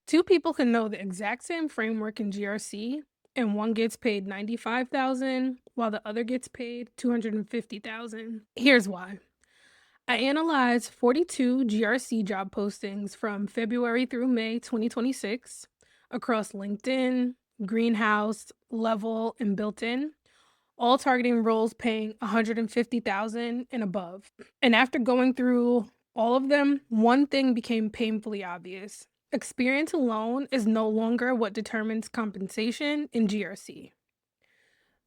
Two people can know the exact same framework in GRC, and one gets paid 95,000 while the other gets paid 250,000. Here's why. I analyzed 42 GRC job postings from February through May 2026 across LinkedIn, Greenhouse, Level, and Built-in, all targeting roles paying 150,000 and above. And after going through all of them, one thing became painfully obvious. Experience alone is no longer what determines compensation in GRC.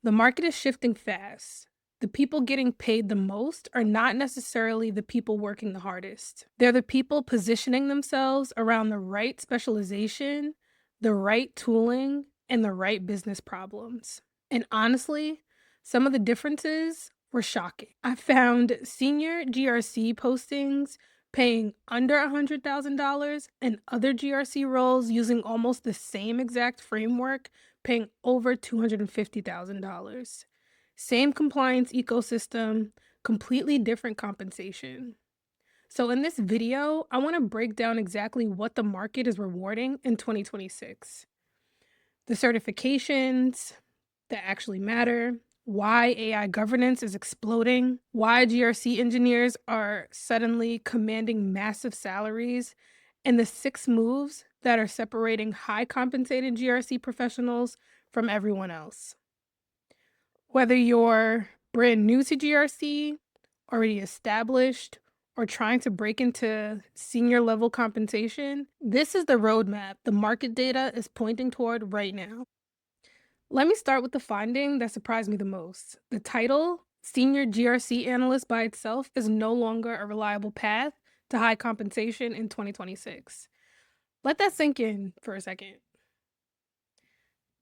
The market is shifting fast. The people getting paid the most are not necessarily the people working the hardest. They're the people positioning themselves around the right specialization, the right tooling, and the right business problems. And honestly, some of the differences were shocking. I found senior GRC postings paying under $100,000 and other GRC roles using almost the same exact framework paying over $250,000. Same compliance ecosystem, completely different compensation. So, in this video, I want to break down exactly what the market is rewarding in 2026. The certifications that actually matter, why AI governance is exploding, why GRC engineers are suddenly commanding massive salaries, and the 6 moves that are separating high compensated GRC professionals from everyone else. Whether you're brand new to GRC, already established, or trying to break into senior level compensation, this is the roadmap the market data is pointing toward right now. Let me start with the finding that surprised me the most. The title, Senior GRC Analyst by itself, is no longer a reliable path to high compensation in 2026. Let that sink in for a second.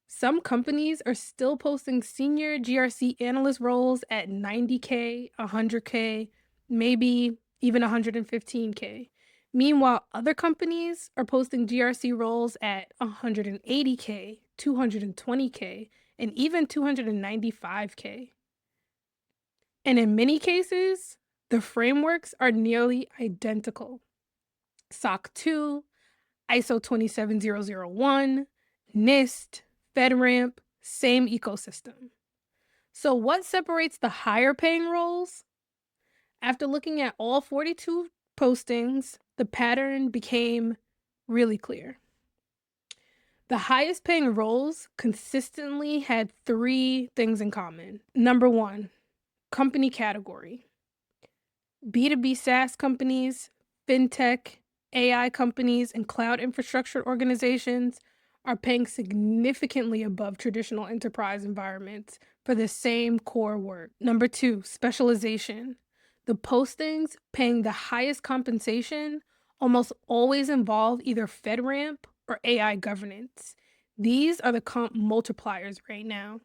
Some companies are still posting senior GRC analyst roles at 90K, 100K, maybe even 115K. Meanwhile, other companies are posting GRC roles at 180K, 220K, and even 295K. And in many cases, the frameworks are nearly identical. SOC 2, ISO 27001, NIST, FedRAMP, same ecosystem. So, what separates the higher paying roles? After looking at all 42 postings, the pattern became really clear. The highest paying roles consistently had 3 things in common. Number one, company category. B2B SaaS companies, fintech, AI companies, and cloud infrastructure organizations are paying significantly above traditional enterprise environments for the same core work. Number two, specialization. The postings paying the highest compensation almost always involve either FedRAMP or AI governance. These are the comp multipliers right now.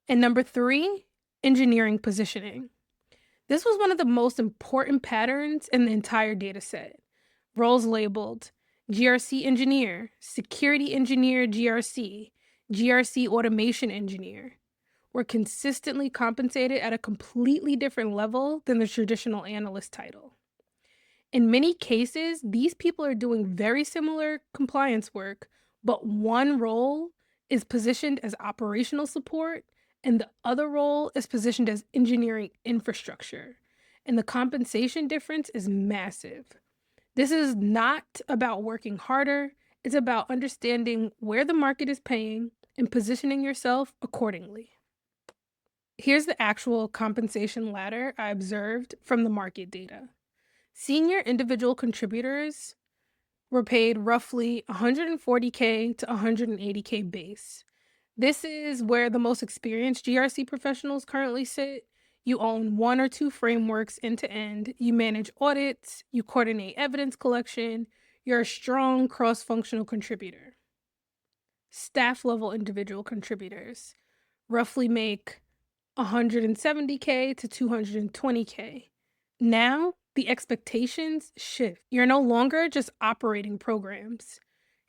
And number three, engineering positioning. This was one of the most important patterns in the entire dataset. Roles labeled GRC Engineer, Security Engineer GRC, GRC Automation Engineer were consistently compensated at a completely different level than the traditional analyst title. In many cases, these people are doing very similar compliance work, but one role is positioned as operational support and the other role is positioned as engineering infrastructure. And the compensation difference is massive. This is not about working harder, it's about understanding where the market is paying and positioning yourself accordingly. Here's the actual compensation ladder I observed from the market data. Senior individual contributors were paid roughly 140K to 180K base. This is where the most experienced GRC professionals currently sit. You own one or two frameworks end to end. You manage audits, you coordinate evidence collection. You're a strong cross-functional contributor. Staff level individual contributors roughly make 170K to 220K. Now, the expectations shift. You're no longer just operating programs.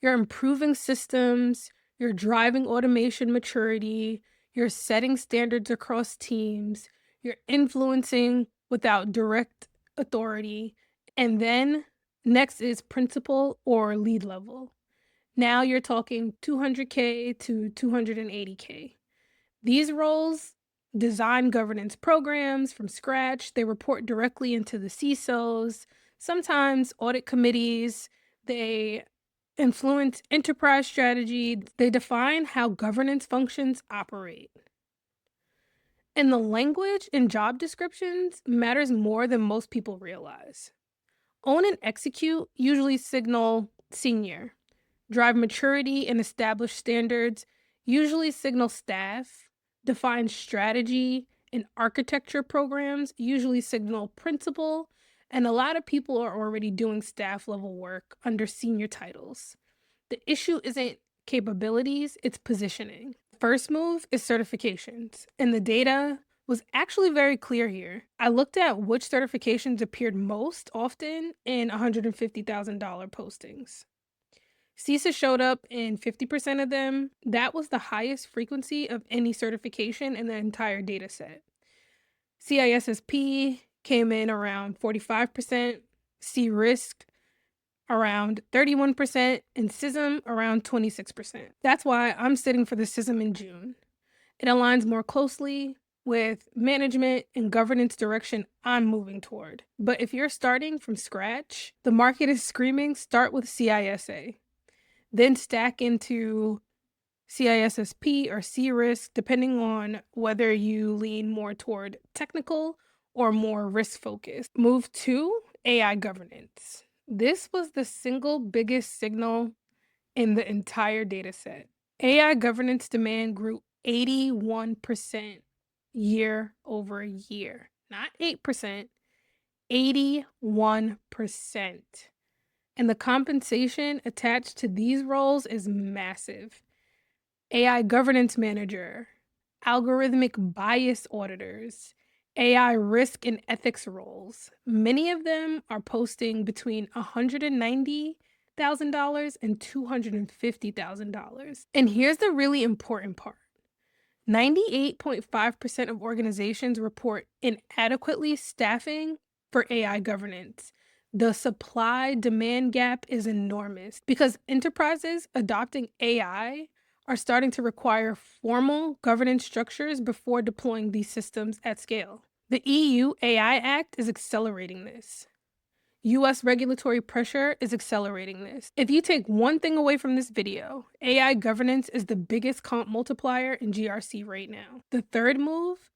You're improving systems, you're driving automation maturity, you're setting standards across teams, you're influencing without direct authority. And then next is principal or lead level. Now you're talking 200K to 280K. These roles design governance programs from scratch. They report directly into the CISOs, sometimes audit committees. They influence enterprise strategy. They define how governance functions operate. And the language in job descriptions matters more than most people realize. Own and execute usually signal senior. Drive maturity and establish standards usually signal staff. Define strategy and architecture programs usually signal principal. And a lot of people are already doing staff level work under senior titles. The issue isn't capabilities, it's positioning. First move is certifications, and the data was actually very clear here. I looked at which certifications appeared most often in $150,000 postings. CISA showed up in 50% of them. That was the highest frequency of any certification in the entire data set. CISSP came in around 45%, C-Risk around 31%, and CISM around 26%. That's why I'm sitting for the CISM in June. It aligns more closely with management and governance direction I'm moving toward. But if you're starting from scratch, the market is screaming, start with CISA, then stack into CISSP or C-Risk, depending on whether you lean more toward technical or more risk-focused. Move 2, AI governance. This was the single biggest signal in the entire data set. AI governance demand grew 81% year over year. Not 8%, 81%. And the compensation attached to these roles is massive. AI governance manager, algorithmic bias auditors, AI risk and ethics roles. Many of them are posting between $190,000 and $250,000. And here's the really important part. 98.5% of organizations report inadequately staffing for AI governance. The supply-demand gap is enormous because enterprises adopting AI are starting to require formal governance structures before deploying these systems at scale. The EU AI Act is accelerating this. US regulatory pressure is accelerating this. If you take one thing away from this video, AI governance is the biggest comp multiplier in GRC right now. The third move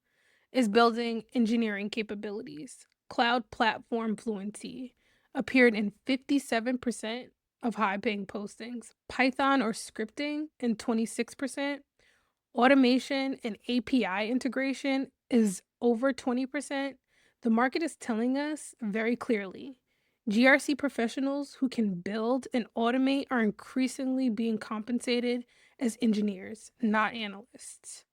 is building engineering capabilities. Cloud platform fluency appeared in 57% of high-paying postings. Python or scripting in 26%. Automation and API integration is over 20%. The market is telling us very clearly, GRC professionals who can build and automate are increasingly being compensated as engineers, not analysts.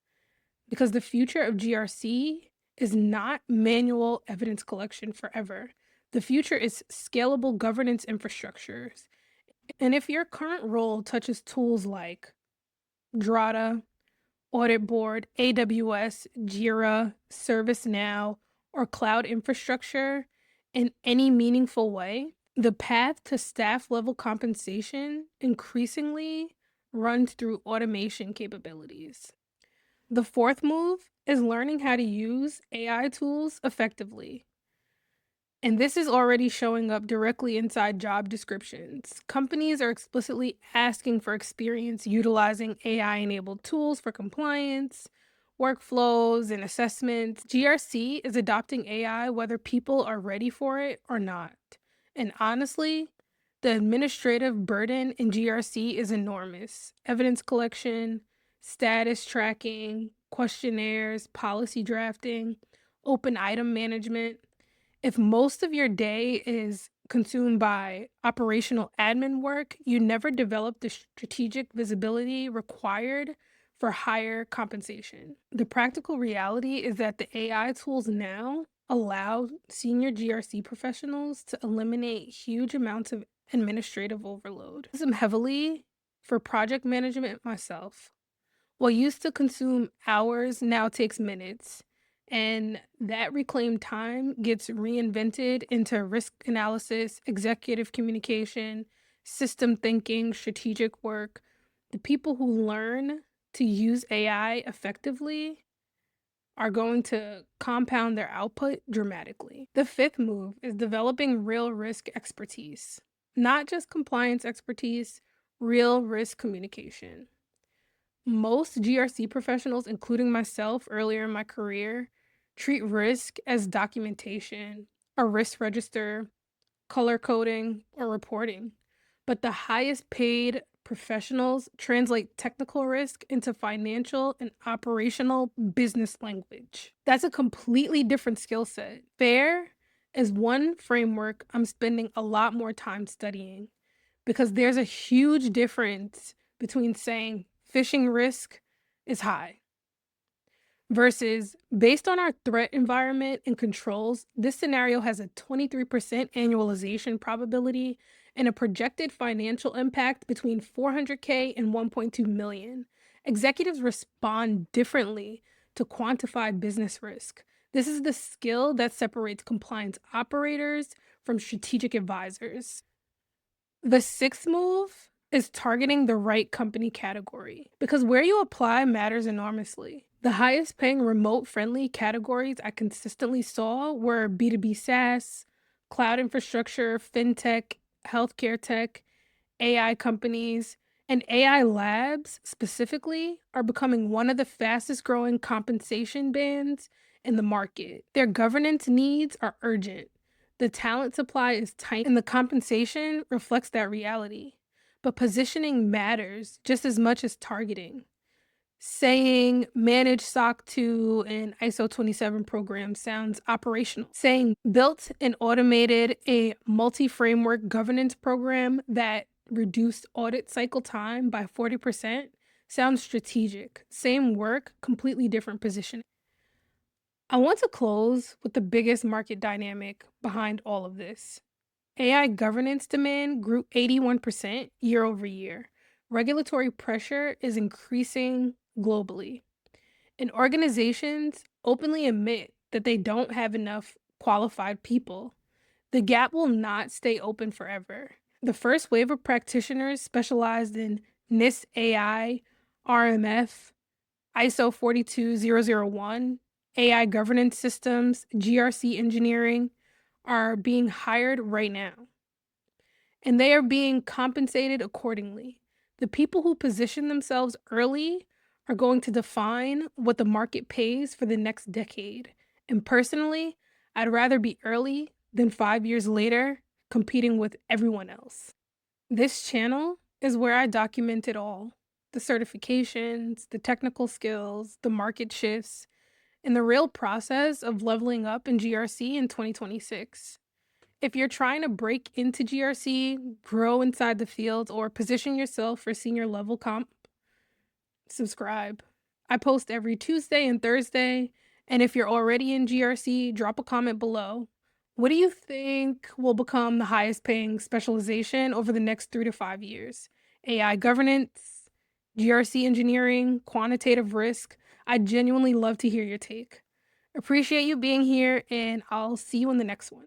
Because the future of GRC is not manual evidence collection forever. The future is scalable governance infrastructures. And if your current role touches tools like Drata, Audit Board, AWS, Jira, ServiceNow, or cloud infrastructure in any meaningful way, the path to staff level compensation increasingly runs through automation capabilities. The fourth move is learning how to use AI tools effectively. And this is already showing up directly inside job descriptions. Companies are explicitly asking for experience utilizing AI-enabled tools for compliance, workflows, and assessments. GRC is adopting AI whether people are ready for it or not. And honestly, the administrative burden in GRC is enormous. Evidence collection, status tracking, questionnaires, policy drafting, open item management. If most of your day is consumed by operational admin work, you never develop the strategic visibility required for higher compensation. The practical reality is that the AI tools now allow senior GRC professionals to eliminate huge amounts of administrative overload. I use them heavily for project management myself. What used to consume hours now takes minutes. And that reclaimed time gets reinvented into risk analysis, executive communication, system thinking, strategic work, the people who learn to use AI effectively are going to compound their output dramatically. The fifth move is developing real risk expertise, not just compliance expertise, real risk communication. Most GRC professionals, including myself earlier in my career, treat risk as documentation, a risk register, color coding, or reporting. But the highest paid professionals translate technical risk into financial and operational business language. That's a completely different skill set. FAIR is one framework I'm spending a lot more time studying because there's a huge difference between saying phishing risk is high versus based on our threat environment and controls, this scenario has a 23% annualization probability and a projected financial impact between 400K and 1.2 million. Executives respond differently to quantified business risk. This is the skill that separates compliance operators from strategic advisors. The sixth move is targeting the right company category because where you apply matters enormously. The highest paying remote friendly categories I consistently saw were B2B SaaS, cloud infrastructure, fintech, healthcare tech, AI companies, and AI labs specifically are becoming one of the fastest growing compensation bands in the market. Their governance needs are urgent. The talent supply is tight, and the compensation reflects that reality. But positioning matters just as much as targeting. Saying manage SOC 2 and ISO 27 program sounds operational. Saying built and automated a multi-framework governance program that reduced audit cycle time by 40% sounds strategic. Same work, completely different position. I want to close with the biggest market dynamic behind all of this. AI governance demand grew 81% year over year. Regulatory pressure is increasing globally, and organizations openly admit that they don't have enough qualified people. The gap will not stay open forever. The first wave of practitioners specialized in NIST AI, RMF, ISO 42001, AI governance systems, GRC engineering are being hired right now, and they are being compensated accordingly. The people who position themselves early are going to define what the market pays for the next decade. And personally, I'd rather be early than 5 years later competing with everyone else. This channel is where I document it all: the certifications, the technical skills, the market shifts, and the real process of leveling up in GRC in 2026. If you're trying to break into GRC, grow inside the field, or position yourself for senior level comp, subscribe. I post every Tuesday and Thursday, and if you're already in GRC, drop a comment below. What do you think will become the highest paying specialization over the next 3 to 5 years? AI governance, GRC engineering, quantitative risk? I'd genuinely love to hear your take. Appreciate you being here, and I'll see you in the next one.